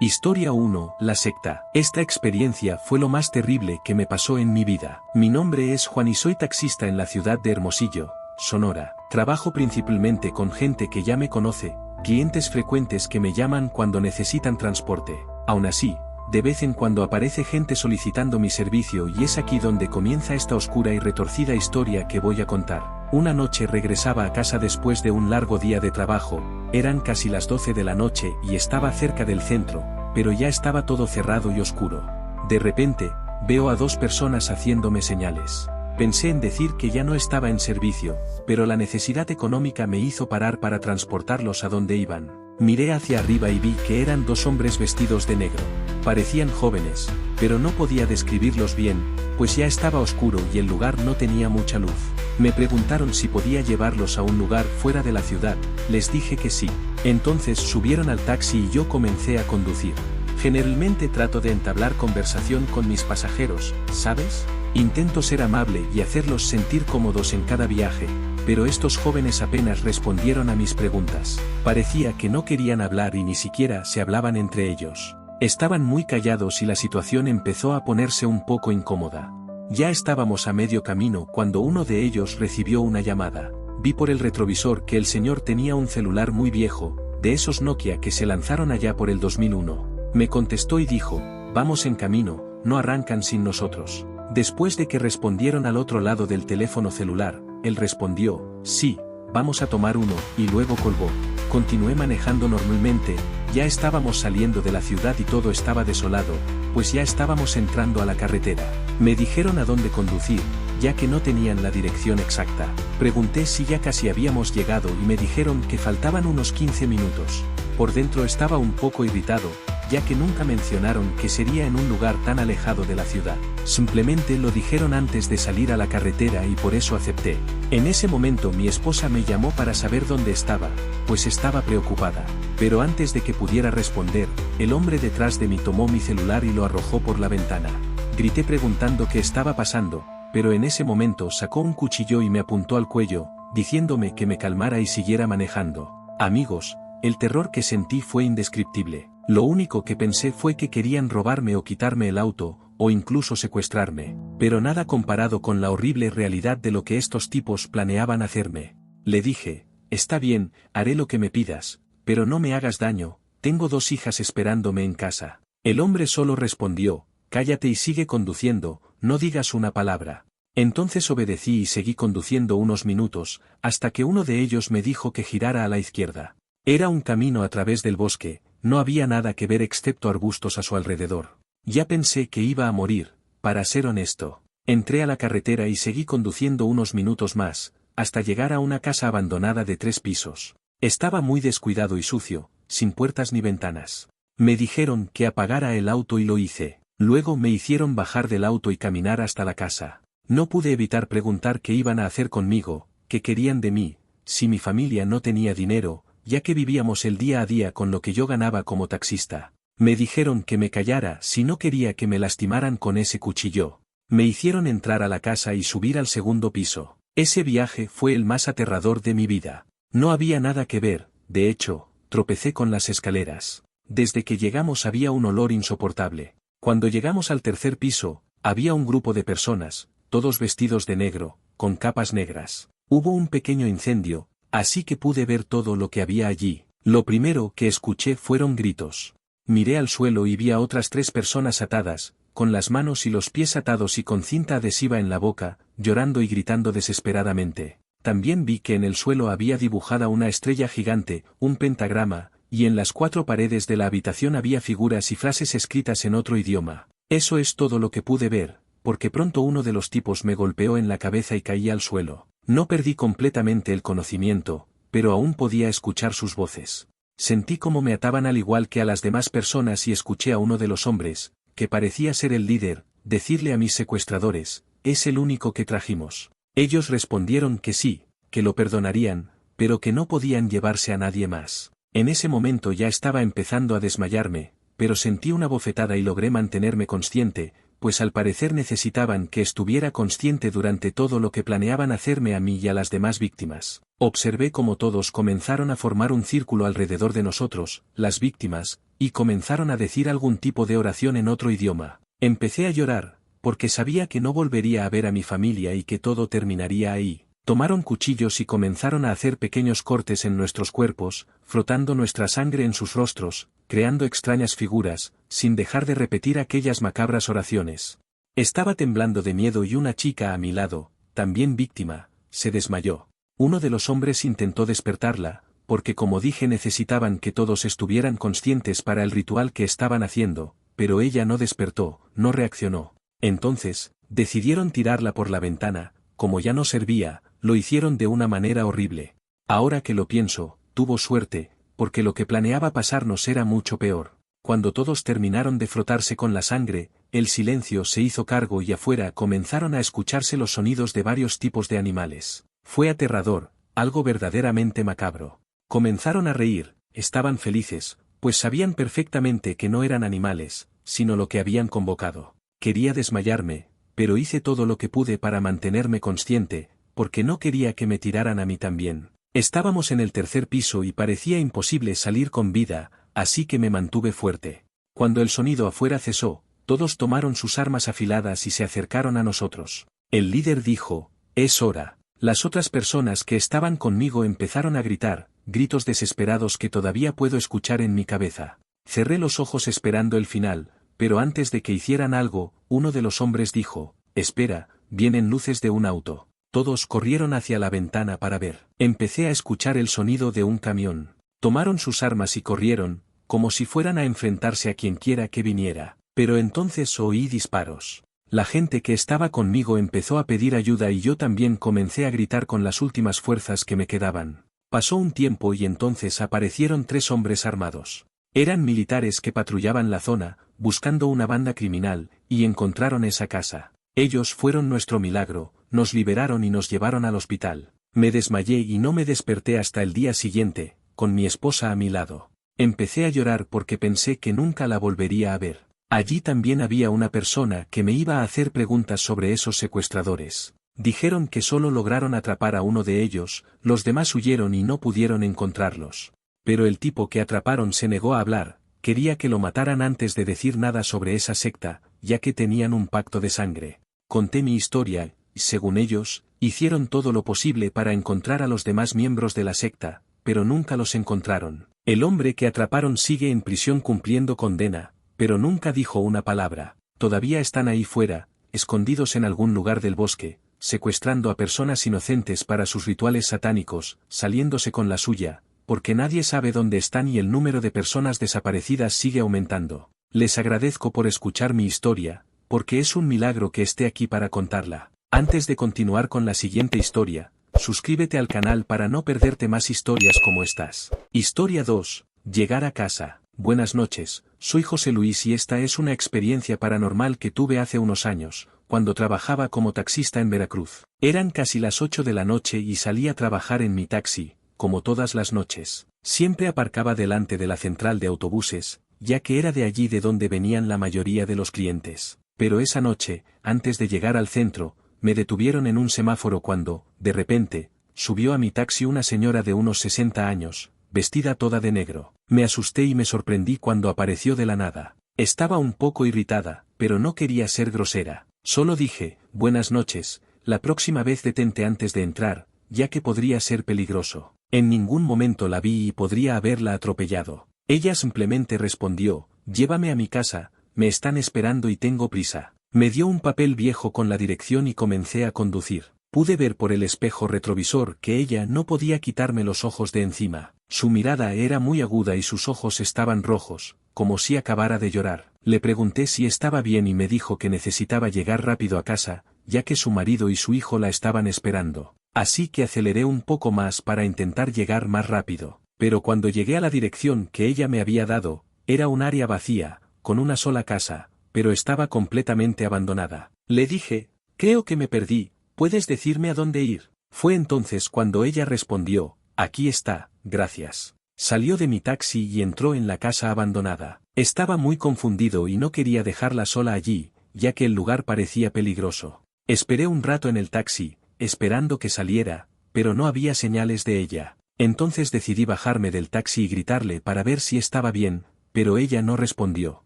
Historia 1. La secta. Esta experiencia fue lo más terrible que me pasó en mi vida. Mi nombre es Juan y soy taxista en la ciudad de Hermosillo, Sonora. Trabajo principalmente con gente que ya me conoce, clientes frecuentes que me llaman cuando necesitan transporte. Aún así, de vez en cuando aparece gente solicitando mi servicio y es aquí donde comienza esta oscura y retorcida historia que voy a contar. Una noche regresaba a casa después de un largo día de trabajo, eran casi las 12 de la noche y estaba cerca del centro, pero ya estaba todo cerrado y oscuro. De repente, veo a dos personas haciéndome señales. Pensé en decir que ya no estaba en servicio, pero la necesidad económica me hizo parar para transportarlos a donde iban. Miré hacia arriba y vi que eran dos hombres vestidos de negro. Parecían jóvenes, pero no podía describirlos bien, pues ya estaba oscuro y el lugar no tenía mucha luz. Me preguntaron si podía llevarlos a un lugar fuera de la ciudad, les dije que sí. Entonces subieron al taxi y yo comencé a conducir. Generalmente trato de entablar conversación con mis pasajeros, ¿sabes? Intento ser amable y hacerlos sentir cómodos en cada viaje, pero estos jóvenes apenas respondieron a mis preguntas. Parecía que no querían hablar y ni siquiera se hablaban entre ellos. Estaban muy callados y la situación empezó a ponerse un poco incómoda. Ya estábamos a medio camino cuando uno de ellos recibió una llamada. Vi por el retrovisor que el señor tenía un celular muy viejo, de esos Nokia que se lanzaron allá por el 2001. Me contestó y dijo, vamos en camino, no arrancan sin nosotros. Después de que respondieron al otro lado del teléfono celular, él respondió, sí, vamos a tomar uno, y luego colgó. Continué manejando normalmente, ya estábamos saliendo de la ciudad y todo estaba desolado, pues ya estábamos entrando a la carretera. Me dijeron a dónde conducir, ya que no tenían la dirección exacta. Pregunté si ya casi habíamos llegado y me dijeron que faltaban unos 15 minutos. Por dentro estaba un poco irritado, ya que nunca mencionaron que sería en un lugar tan alejado de la ciudad. Simplemente lo dijeron antes de salir a la carretera y por eso acepté. En ese momento mi esposa me llamó para saber dónde estaba, pues estaba preocupada. Pero antes de que pudiera responder, el hombre detrás de mí tomó mi celular y lo arrojó por la ventana. Grité preguntando qué estaba pasando, pero en ese momento sacó un cuchillo y me apuntó al cuello, diciéndome que me calmara y siguiera manejando. Amigos, el terror que sentí fue indescriptible. Lo único que pensé fue que querían robarme o quitarme el auto, o incluso secuestrarme, pero nada comparado con la horrible realidad de lo que estos tipos planeaban hacerme. Le dije, está bien, haré lo que me pidas, pero no me hagas daño, tengo 2 hijas esperándome en casa. El hombre solo respondió, cállate y sigue conduciendo, no digas una palabra. Entonces obedecí y seguí conduciendo unos minutos, hasta que uno de ellos me dijo que girara a la izquierda. Era un camino a través del bosque, no había nada que ver excepto arbustos a su alrededor. Ya pensé que iba a morir, para ser honesto. Entré a la carretera y seguí conduciendo unos minutos más, hasta llegar a una casa abandonada de 3 pisos. Estaba muy descuidado y sucio, sin puertas ni ventanas. Me dijeron que apagara el auto y lo hice. Luego me hicieron bajar del auto y caminar hasta la casa. No pude evitar preguntar qué iban a hacer conmigo, qué querían de mí, si mi familia no tenía dinero, ya que vivíamos el día a día con lo que yo ganaba como taxista. Me dijeron que me callara si no quería que me lastimaran con ese cuchillo. Me hicieron entrar a la casa y subir al 2.º piso. Ese viaje fue el más aterrador de mi vida. No había nada que ver, de hecho, tropecé con las escaleras. Desde que llegamos había un olor insoportable. Cuando llegamos al 3.er piso, había un grupo de personas, todos vestidos de negro, con capas negras. Hubo un pequeño incendio, así que pude ver todo lo que había allí. Lo primero que escuché fueron gritos. Miré al suelo y vi a otras 3 personas atadas, con las manos y los pies atados y con cinta adhesiva en la boca, llorando y gritando desesperadamente. También vi que en el suelo había dibujada una estrella gigante, un pentagrama, y en las 4 paredes de la habitación había figuras y frases escritas en otro idioma. Eso es todo lo que pude ver, porque pronto uno de los tipos me golpeó en la cabeza y caí al suelo. No perdí completamente el conocimiento, pero aún podía escuchar sus voces. Sentí como me ataban al igual que a las demás personas y escuché a uno de los hombres, que parecía ser el líder, decirle a mis secuestradores, es el único que trajimos. Ellos respondieron que sí, que lo perdonarían, pero que no podían llevarse a nadie más. En ese momento ya estaba empezando a desmayarme, pero sentí una bofetada y logré mantenerme consciente, pues al parecer necesitaban que estuviera consciente durante todo lo que planeaban hacerme a mí y a las demás víctimas. Observé cómo todos comenzaron a formar un círculo alrededor de nosotros, las víctimas, y comenzaron a decir algún tipo de oración en otro idioma. Empecé a llorar, porque sabía que no volvería a ver a mi familia y que todo terminaría ahí. Tomaron cuchillos y comenzaron a hacer pequeños cortes en nuestros cuerpos, frotando nuestra sangre en sus rostros, creando extrañas figuras, sin dejar de repetir aquellas macabras oraciones. Estaba temblando de miedo y una chica a mi lado, también víctima, se desmayó. Uno de los hombres intentó despertarla, porque como dije necesitaban que todos estuvieran conscientes para el ritual que estaban haciendo, pero ella no despertó, no reaccionó. Entonces, decidieron tirarla por la ventana. Como ya no servía, lo hicieron de una manera horrible. Ahora que lo pienso, tuvo suerte, porque lo que planeaba pasarnos era mucho peor. Cuando todos terminaron de frotarse con la sangre, el silencio se hizo cargo y afuera comenzaron a escucharse los sonidos de varios tipos de animales. Fue aterrador, algo verdaderamente macabro. Comenzaron a reír, estaban felices, pues sabían perfectamente que no eran animales, sino lo que habían convocado. Quería desmayarme, pero hice todo lo que pude para mantenerme consciente, porque no quería que me tiraran a mí también. Estábamos en el tercer piso y parecía imposible salir con vida, así que me mantuve fuerte. Cuando el sonido afuera cesó, todos tomaron sus armas afiladas y se acercaron a nosotros. El líder dijo, «Es hora». Las otras personas que estaban conmigo empezaron a gritar, gritos desesperados que todavía puedo escuchar en mi cabeza. Cerré los ojos esperando el final, pero antes de que hicieran algo, uno de los hombres dijo, «Espera, vienen luces de un auto». Todos corrieron hacia la ventana para ver. Empecé a escuchar el sonido de un camión. Tomaron sus armas y corrieron, como si fueran a enfrentarse a quien quiera que viniera. Pero entonces oí disparos. La gente que estaba conmigo empezó a pedir ayuda y yo también comencé a gritar con las últimas fuerzas que me quedaban. Pasó un tiempo y entonces aparecieron 3 hombres armados. Eran militares que patrullaban la zona, buscando una banda criminal, y encontraron esa casa. Ellos fueron nuestro milagro, nos liberaron y nos llevaron al hospital. Me desmayé y no me desperté hasta el día siguiente, con mi esposa a mi lado. Empecé a llorar porque pensé que nunca la volvería a ver. Allí también había una persona que me iba a hacer preguntas sobre esos secuestradores. Dijeron que solo lograron atrapar a uno de ellos, los demás huyeron y no pudieron encontrarlos. Pero el tipo que atraparon se negó a hablar, quería que lo mataran antes de decir nada sobre esa secta, ya que tenían un pacto de sangre. Conté mi historia, y según ellos, hicieron todo lo posible para encontrar a los demás miembros de la secta, pero nunca los encontraron. El hombre que atraparon sigue en prisión cumpliendo condena, pero nunca dijo una palabra. Todavía están ahí fuera, escondidos en algún lugar del bosque, secuestrando a personas inocentes para sus rituales satánicos, saliéndose con la suya, porque nadie sabe dónde están y el número de personas desaparecidas sigue aumentando. Les agradezco por escuchar mi historia, porque es un milagro que esté aquí para contarla. Antes de continuar con la siguiente historia, suscríbete al canal para no perderte más historias como estas. Historia 2. Llegar a casa. Buenas noches, soy José Luis y esta es una experiencia paranormal que tuve hace unos años, cuando trabajaba como taxista en Veracruz. Eran casi las 8 de la noche y salí a trabajar en mi taxi, como todas las noches. Siempre aparcaba delante de la central de autobuses, ya que era de allí de donde venían la mayoría de los clientes. Pero esa noche, antes de llegar al centro, me detuvieron en un semáforo cuando, de repente, subió a mi taxi una señora de unos 60 años, vestida toda de negro. Me asusté y me sorprendí cuando apareció de la nada. Estaba un poco irritada, pero no quería ser grosera. Solo dije, buenas noches, la próxima vez detente antes de entrar, ya que podría ser peligroso. En ningún momento la vi y podría haberla atropellado. Ella simplemente respondió, llévame a mi casa, me están esperando y tengo prisa. Me dio un papel viejo con la dirección y comencé a conducir. Pude ver por el espejo retrovisor que ella no podía quitarme los ojos de encima. Su mirada era muy aguda y sus ojos estaban rojos, como si acabara de llorar. Le pregunté si estaba bien y me dijo que necesitaba llegar rápido a casa, ya que su marido y su hijo la estaban esperando. Así que aceleré un poco más para intentar llegar más rápido. Pero cuando llegué a la dirección que ella me había dado, era un área vacía, con una sola casa, pero estaba completamente abandonada. Le dije, creo que me perdí, ¿puedes decirme a dónde ir? Fue entonces cuando ella respondió, aquí está, gracias. Salió de mi taxi y entró en la casa abandonada. Estaba muy confundido y no quería dejarla sola allí, ya que el lugar parecía peligroso. Esperé un rato en el taxi, esperando que saliera, pero no había señales de ella. Entonces decidí bajarme del taxi y gritarle para ver si estaba bien, pero ella no respondió.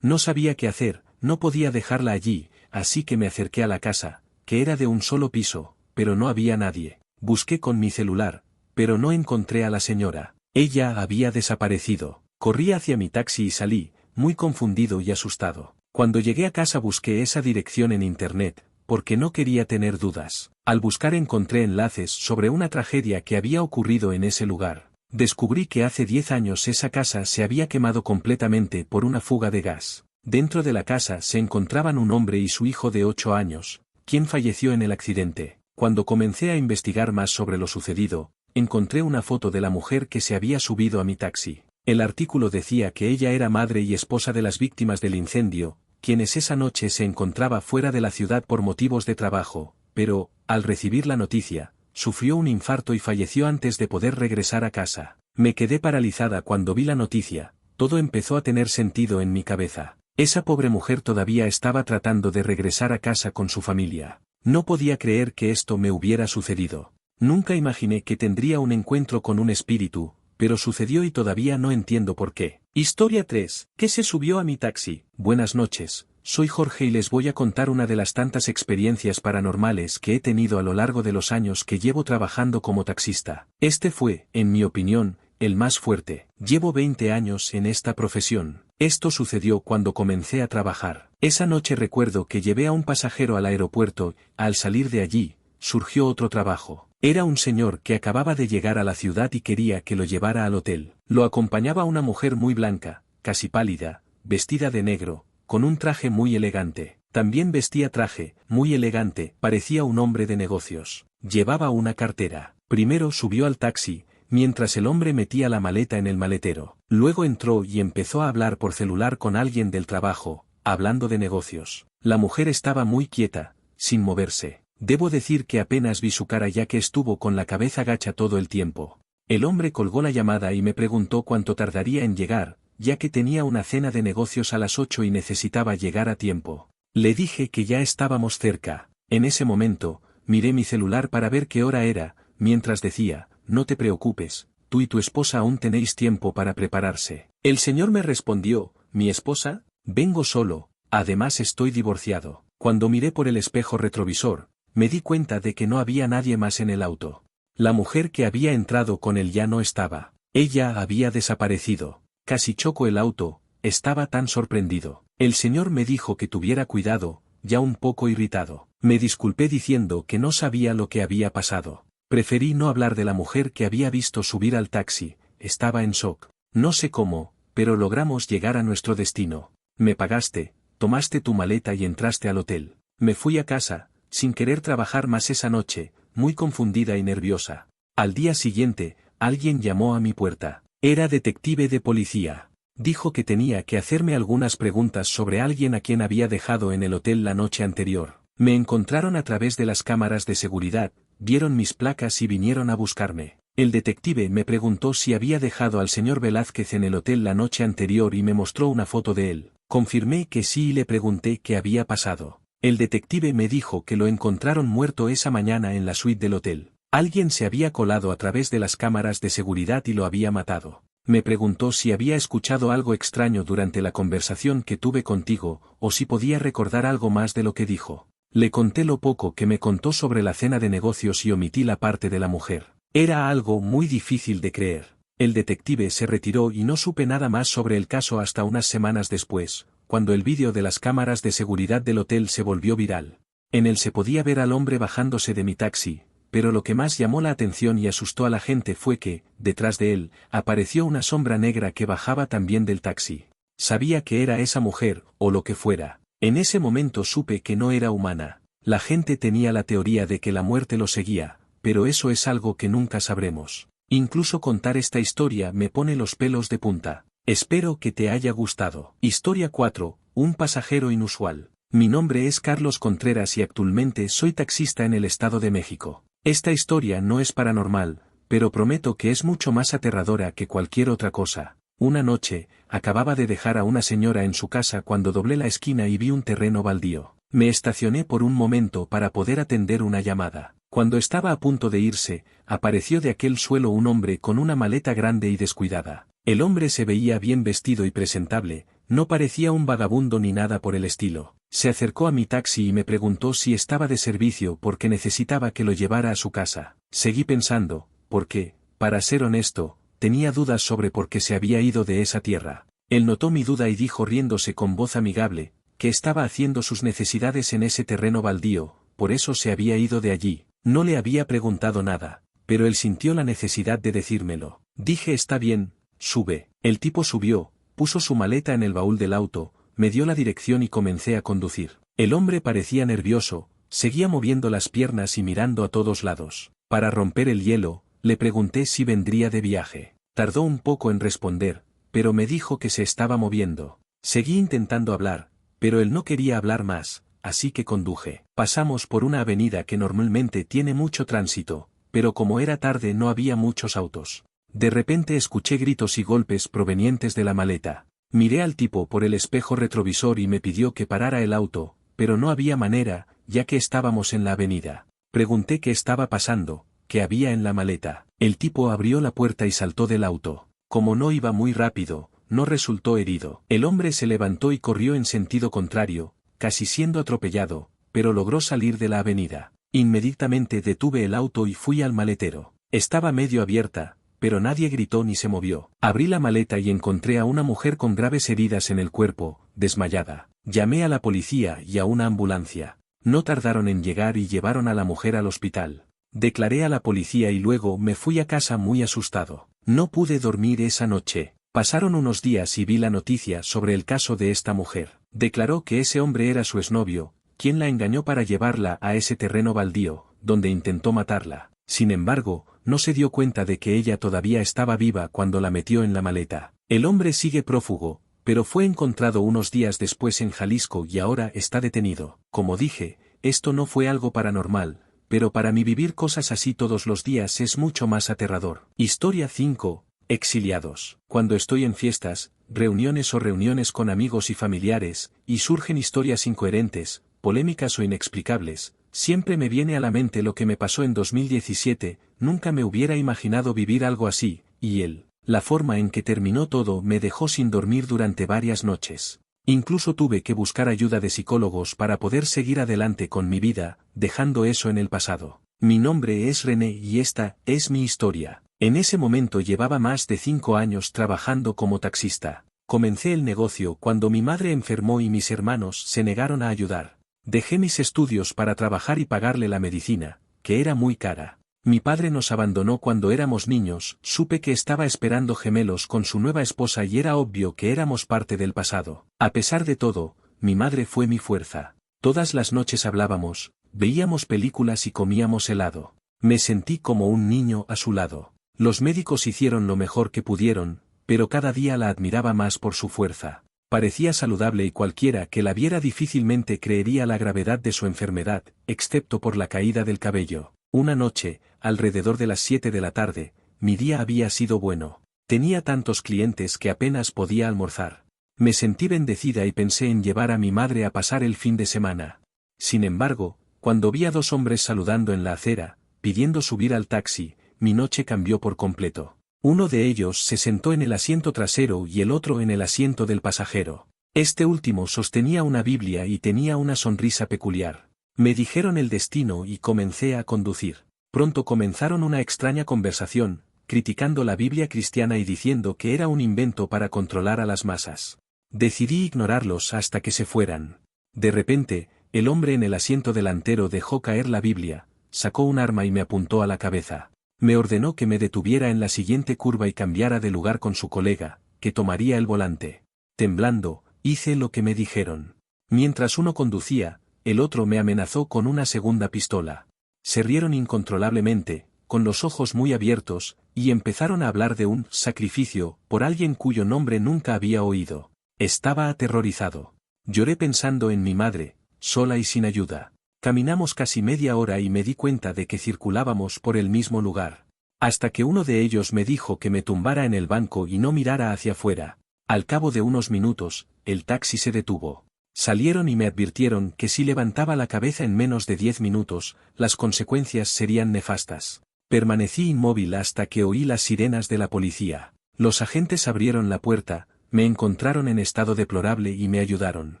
No sabía qué hacer, no podía dejarla allí, así que me acerqué a la casa, que era de un solo piso, pero no había nadie. Busqué con mi celular, pero no encontré a la señora. Ella había desaparecido. Corrí hacia mi taxi y salí, muy confundido y asustado. Cuando llegué a casa busqué esa dirección en internet, porque no quería tener dudas. Al buscar encontré enlaces sobre una tragedia que había ocurrido en ese lugar. Descubrí que hace 10 años esa casa se había quemado completamente por una fuga de gas. Dentro de la casa se encontraban un hombre y su hijo de 8 años, quien falleció en el accidente. Cuando comencé a investigar más sobre lo sucedido, encontré una foto de la mujer que se había subido a mi taxi. El artículo decía que ella era madre y esposa de las víctimas del incendio, quienes esa noche se encontraba fuera de la ciudad por motivos de trabajo, pero, al recibir la noticia, sufrió un infarto y falleció antes de poder regresar a casa. Me quedé paralizada cuando vi la noticia, todo empezó a tener sentido en mi cabeza. Esa pobre mujer todavía estaba tratando de regresar a casa con su familia. No podía creer que esto me hubiera sucedido. Nunca imaginé que tendría un encuentro con un espíritu, pero sucedió y todavía no entiendo por qué. Historia 3. ¿Qué se subió a mi taxi? Buenas noches, soy Jorge y les voy a contar una de las tantas experiencias paranormales que he tenido a lo largo de los años que llevo trabajando como taxista. Este fue, en mi opinión, el más fuerte. Llevo 20 años en esta profesión. Esto sucedió cuando comencé a trabajar. Esa noche recuerdo que llevé a un pasajero al aeropuerto, al salir de allí, surgió otro trabajo. Era un señor que acababa de llegar a la ciudad y quería que lo llevara al hotel. Lo acompañaba una mujer muy blanca, casi pálida, vestida de negro, con un traje muy elegante. También vestía traje, muy elegante, parecía un hombre de negocios. Llevaba una cartera. Primero subió al taxi, mientras el hombre metía la maleta en el maletero. Luego entró y empezó a hablar por celular con alguien del trabajo, hablando de negocios. La mujer estaba muy quieta, sin moverse. Debo decir que apenas vi su cara ya que estuvo con la cabeza gacha todo el tiempo. El hombre colgó la llamada y me preguntó cuánto tardaría en llegar, ya que tenía una cena de negocios a las 8 y necesitaba llegar a tiempo. Le dije que ya estábamos cerca. En ese momento, miré mi celular para ver qué hora era, mientras decía, no te preocupes, tú y tu esposa aún tenéis tiempo para prepararse. El señor me respondió, ¿mi esposa? Vengo solo, además estoy divorciado. Cuando miré por el espejo retrovisor, me di cuenta de que no había nadie más en el auto. La mujer que había entrado con él ya no estaba. Ella había desaparecido. Casi chocó el auto, estaba tan sorprendido. El señor me dijo que tuviera cuidado, ya un poco irritado. Me disculpé diciendo que no sabía lo que había pasado. Preferí no hablar de la mujer que había visto subir al taxi, estaba en shock. No sé cómo, pero logramos llegar a nuestro destino. Me pagaste, tomaste tu maleta y entraste al hotel. Me fui a casa, sin querer trabajar más esa noche, muy confundida y nerviosa. Al día siguiente, alguien llamó a mi puerta. Era detective de policía. Dijo que tenía que hacerme algunas preguntas sobre alguien a quien había dejado en el hotel la noche anterior. Me encontraron a través de las cámaras de seguridad, vieron mis placas y vinieron a buscarme. El detective me preguntó si había dejado al señor Velázquez en el hotel la noche anterior y me mostró una foto de él. Confirmé que sí y le pregunté qué había pasado. El detective me dijo que lo encontraron muerto esa mañana en la suite del hotel. Alguien se había colado a través de las cámaras de seguridad y lo había matado. Me preguntó si había escuchado algo extraño durante la conversación que tuve contigo, o si podía recordar algo más de lo que dijo. Le conté lo poco que me contó sobre la cena de negocios y omití la parte de la mujer. Era algo muy difícil de creer. El detective se retiró y no supe nada más sobre el caso hasta unas semanas después, cuando el vídeo de las cámaras de seguridad del hotel se volvió viral. En él se podía ver al hombre bajándose de mi taxi, pero lo que más llamó la atención y asustó a la gente fue que, detrás de él, apareció una sombra negra que bajaba también del taxi. Sabía que era esa mujer, o lo que fuera. En ese momento supe que no era humana. La gente tenía la teoría de que la muerte lo seguía, pero eso es algo que nunca sabremos. Incluso contar esta historia me pone los pelos de punta. Espero que te haya gustado. Historia 4. Un pasajero inusual. Mi nombre es Carlos Contreras y actualmente soy taxista en el Estado de México. Esta historia no es paranormal, pero prometo que es mucho más aterradora que cualquier otra cosa. Una noche, acababa de dejar a una señora en su casa cuando doblé la esquina y vi un terreno baldío. Me estacioné por un momento para poder atender una llamada. Cuando estaba a punto de irse, apareció de aquel suelo un hombre con una maleta grande y descuidada. El hombre se veía bien vestido y presentable, no parecía un vagabundo ni nada por el estilo. Se acercó a mi taxi y me preguntó si estaba de servicio porque necesitaba que lo llevara a su casa. Seguí pensando, porque, para ser honesto, tenía dudas sobre por qué se había ido de esa tierra. Él notó mi duda y dijo riéndose con voz amigable, que estaba haciendo sus necesidades en ese terreno baldío, por eso se había ido de allí. No le había preguntado nada, pero él sintió la necesidad de decírmelo. Dije está bien, sube. El tipo subió, puso su maleta en el baúl del auto, me dio la dirección y comencé a conducir. El hombre parecía nervioso, seguía moviendo las piernas y mirando a todos lados. Para romper el hielo, le pregunté si vendría de viaje. Tardó un poco en responder, pero me dijo que se estaba moviendo. Seguí intentando hablar, pero él no quería hablar más. Así que conduje. Pasamos por una avenida que normalmente tiene mucho tránsito, pero como era tarde no había muchos autos. De repente escuché gritos y golpes provenientes de la maleta. Miré al tipo por el espejo retrovisor y me pidió que parara el auto, pero no había manera, ya que estábamos en la avenida. Pregunté qué estaba pasando, qué había en la maleta. El tipo abrió la puerta y saltó del auto. Como no iba muy rápido, no resultó herido. El hombre se levantó y corrió en sentido contrario, casi siendo atropellado, pero logró salir de la avenida. Inmediatamente detuve el auto y fui al maletero. Estaba medio abierta, pero nadie gritó ni se movió. Abrí la maleta y encontré a una mujer con graves heridas en el cuerpo, desmayada. Llamé a la policía y a una ambulancia. No tardaron en llegar y llevaron a la mujer al hospital. Declaré a la policía y luego me fui a casa muy asustado. No pude dormir esa noche. Pasaron unos días y vi la noticia sobre el caso de esta mujer. Declaró que ese hombre era su exnovio, quien la engañó para llevarla a ese terreno baldío, donde intentó matarla. Sin embargo, no se dio cuenta de que ella todavía estaba viva cuando la metió en la maleta. El hombre sigue prófugo, pero fue encontrado unos días después en Jalisco y ahora está detenido. Como dije, esto no fue algo paranormal, pero para mí vivir cosas así todos los días es mucho más aterrador. Historia 5. Exiliados. Cuando estoy en fiestas, reuniones con amigos y familiares, y surgen historias incoherentes, polémicas o inexplicables, siempre me viene a la mente lo que me pasó en 2017, nunca me hubiera imaginado vivir algo así, y la forma en que terminó todo me dejó sin dormir durante varias noches. Incluso tuve que buscar ayuda de psicólogos para poder seguir adelante con mi vida, dejando eso en el pasado. Mi nombre es René y esta es mi historia. En ese momento llevaba más de 5 años trabajando como taxista. Comencé el negocio cuando mi madre enfermó y mis hermanos se negaron a ayudar. Dejé mis estudios para trabajar y pagarle la medicina, que era muy cara. Mi padre nos abandonó cuando éramos niños, supe que estaba esperando gemelos con su nueva esposa y era obvio que éramos parte del pasado. A pesar de todo, mi madre fue mi fuerza. Todas las noches hablábamos, veíamos películas y comíamos helado. Me sentí como un niño a su lado. Los médicos hicieron lo mejor que pudieron, pero cada día la admiraba más por su fuerza. Parecía saludable y cualquiera que la viera difícilmente creería la gravedad de su enfermedad, excepto por la caída del cabello. Una noche, alrededor de las 7 de la tarde, mi día había sido bueno. Tenía tantos clientes que apenas podía almorzar. Me sentí bendecida y pensé en llevar a mi madre a pasar el fin de semana. Sin embargo, cuando vi a 2 hombres saludando en la acera, pidiendo subir al taxi, mi noche cambió por completo. Uno de ellos se sentó en el asiento trasero y el otro en el asiento del pasajero. Este último sostenía una Biblia y tenía una sonrisa peculiar. Me dijeron el destino y comencé a conducir. Pronto comenzaron una extraña conversación, criticando la Biblia cristiana y diciendo que era un invento para controlar a las masas. Decidí ignorarlos hasta que se fueran. De repente, el hombre en el asiento delantero dejó caer la Biblia, sacó un arma y me apuntó a la cabeza. Me ordenó que me detuviera en la siguiente curva y cambiara de lugar con su colega, que tomaría el volante. Temblando, hice lo que me dijeron. Mientras uno conducía, el otro me amenazó con una segunda pistola. Se rieron incontrolablemente, con los ojos muy abiertos, y empezaron a hablar de un sacrificio por alguien cuyo nombre nunca había oído. Estaba aterrorizado. Lloré pensando en mi madre, sola y sin ayuda. Caminamos casi media hora y me di cuenta de que circulábamos por el mismo lugar. Hasta que uno de ellos me dijo que me tumbara en el banco y no mirara hacia afuera. Al cabo de unos minutos, el taxi se detuvo. Salieron y me advirtieron que si levantaba la cabeza en menos de 10 minutos, las consecuencias serían nefastas. Permanecí inmóvil hasta que oí las sirenas de la policía. Los agentes abrieron la puerta, me encontraron en estado deplorable y me ayudaron.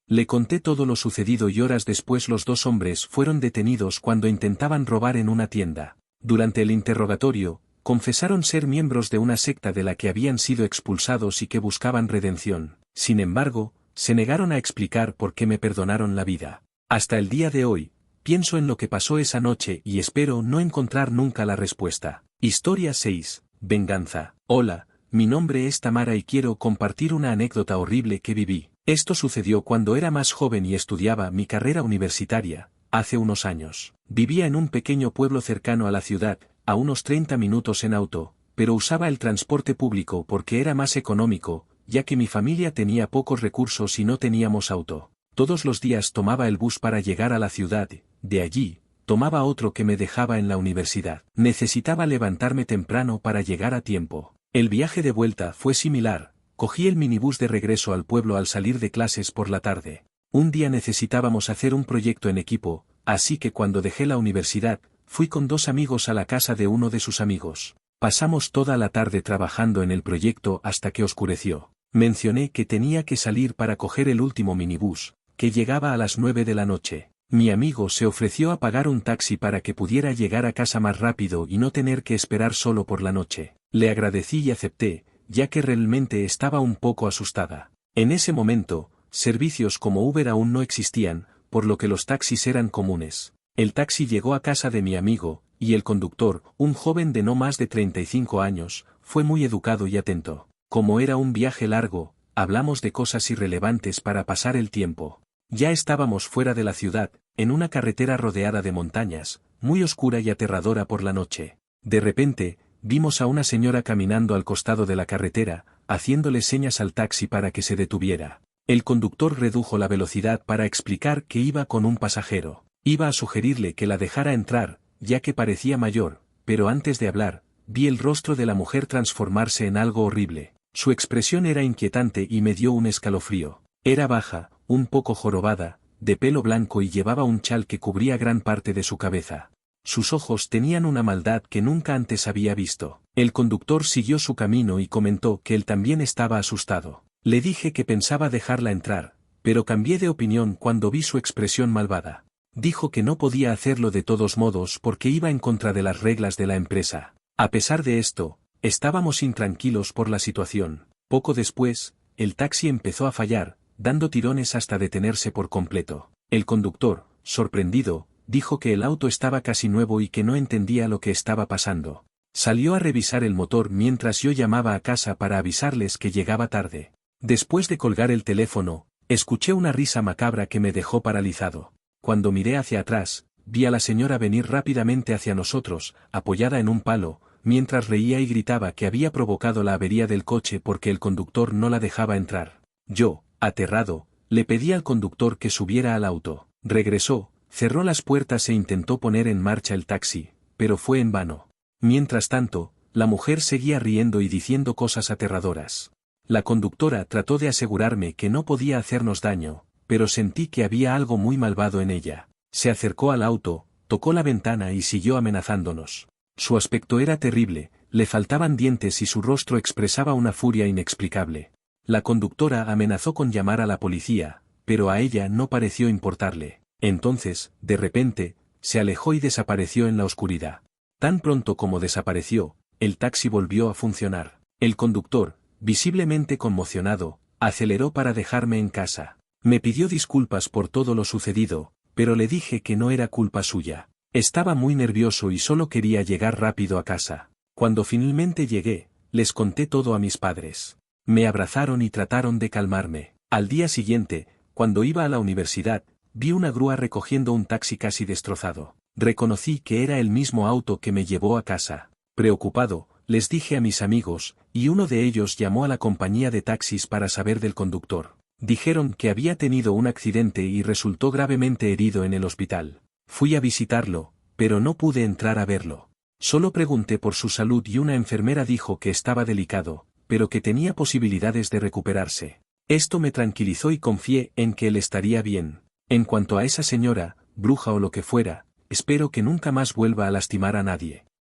Le conté todo lo sucedido y horas después los dos hombres fueron detenidos cuando intentaban robar en una tienda. Durante el interrogatorio, confesaron ser miembros de una secta de la que habían sido expulsados y que buscaban redención. Sin embargo, se negaron a explicar por qué me perdonaron la vida. Hasta el día de hoy, pienso en lo que pasó esa noche y espero no encontrar nunca la respuesta. Historia 6. Venganza. Hola, mi nombre es Tamara y quiero compartir una anécdota horrible que viví. Esto sucedió cuando era más joven y estudiaba mi carrera universitaria, hace unos años. Vivía en un pequeño pueblo cercano a la ciudad, a unos 30 minutos en auto, pero usaba el transporte público porque era más económico, ya que mi familia tenía pocos recursos y no teníamos auto. Todos los días tomaba el bus para llegar a la ciudad, de allí, tomaba otro que me dejaba en la universidad. Necesitaba levantarme temprano para llegar a tiempo. El viaje de vuelta fue similar. Cogí el minibús de regreso al pueblo al salir de clases por la tarde. Un día necesitábamos hacer un proyecto en equipo, así que cuando dejé la universidad, fui con dos amigos a la casa de uno de sus amigos. Pasamos toda la tarde trabajando en el proyecto hasta que oscureció. Mencioné que tenía que salir para coger el último minibús, que llegaba a las 9 de la noche. Mi amigo se ofreció a pagar un taxi para que pudiera llegar a casa más rápido y no tener que esperar solo por la noche. Le agradecí y acepté, ya que realmente estaba un poco asustada. En ese momento, servicios como Uber aún no existían, por lo que los taxis eran comunes. El taxi llegó a casa de mi amigo, y el conductor, un joven de no más de 35 años, fue muy educado y atento. Como era un viaje largo, hablamos de cosas irrelevantes para pasar el tiempo. Ya estábamos fuera de la ciudad, en una carretera rodeada de montañas, muy oscura y aterradora por la noche. De repente, vimos a una señora caminando al costado de la carretera, haciéndole señas al taxi para que se detuviera. El conductor redujo la velocidad para explicar que iba con un pasajero. Iba a sugerirle que la dejara entrar, ya que parecía mayor, pero antes de hablar, vi el rostro de la mujer transformarse en algo horrible. Su expresión era inquietante y me dio un escalofrío. Era baja, un poco jorobada, de pelo blanco y llevaba un chal que cubría gran parte de su cabeza. Sus ojos tenían una maldad que nunca antes había visto. El conductor siguió su camino y comentó que él también estaba asustado. Le dije que pensaba dejarla entrar, pero cambié de opinión cuando vi su expresión malvada. Dijo que no podía hacerlo de todos modos porque iba en contra de las reglas de la empresa. A pesar de esto, estábamos intranquilos por la situación. Poco después, el taxi empezó a fallar, dando tirones hasta detenerse por completo. El conductor, sorprendido, dijo que el auto estaba casi nuevo y que no entendía lo que estaba pasando. Salió a revisar el motor mientras yo llamaba a casa para avisarles que llegaba tarde. Después de colgar el teléfono, escuché una risa macabra que me dejó paralizado. Cuando miré hacia atrás, vi a la señora venir rápidamente hacia nosotros, apoyada en un palo, mientras reía y gritaba que había provocado la avería del coche porque el conductor no la dejaba entrar. Yo, aterrado, le pedí al conductor que subiera al auto. Regresó, cerró las puertas e intentó poner en marcha el taxi, pero fue en vano. Mientras tanto, la mujer seguía riendo y diciendo cosas aterradoras. La conductora trató de asegurarme que no podía hacernos daño, pero sentí que había algo muy malvado en ella. Se acercó al auto, tocó la ventana y siguió amenazándonos. Su aspecto era terrible, le faltaban dientes y su rostro expresaba una furia inexplicable. La conductora amenazó con llamar a la policía, pero a ella no pareció importarle. Entonces, de repente, se alejó y desapareció en la oscuridad. Tan pronto como desapareció, el taxi volvió a funcionar. El conductor, visiblemente conmocionado, aceleró para dejarme en casa. Me pidió disculpas por todo lo sucedido, pero le dije que no era culpa suya. Estaba muy nervioso y solo quería llegar rápido a casa. Cuando finalmente llegué, les conté todo a mis padres. Me abrazaron y trataron de calmarme. Al día siguiente, cuando iba a la universidad, vi una grúa recogiendo un taxi casi destrozado. Reconocí que era el mismo auto que me llevó a casa. Preocupado, les dije a mis amigos, y uno de ellos llamó a la compañía de taxis para saber del conductor. Dijeron que había tenido un accidente y resultó gravemente herido en el hospital. Fui a visitarlo, pero no pude entrar a verlo. Solo pregunté por su salud y una enfermera dijo que estaba delicado, pero que tenía posibilidades de recuperarse. Esto me tranquilizó y confié en que él estaría bien. En cuanto a esa señora, bruja o lo que fuera, espero que nunca más vuelva a lastimar a nadie.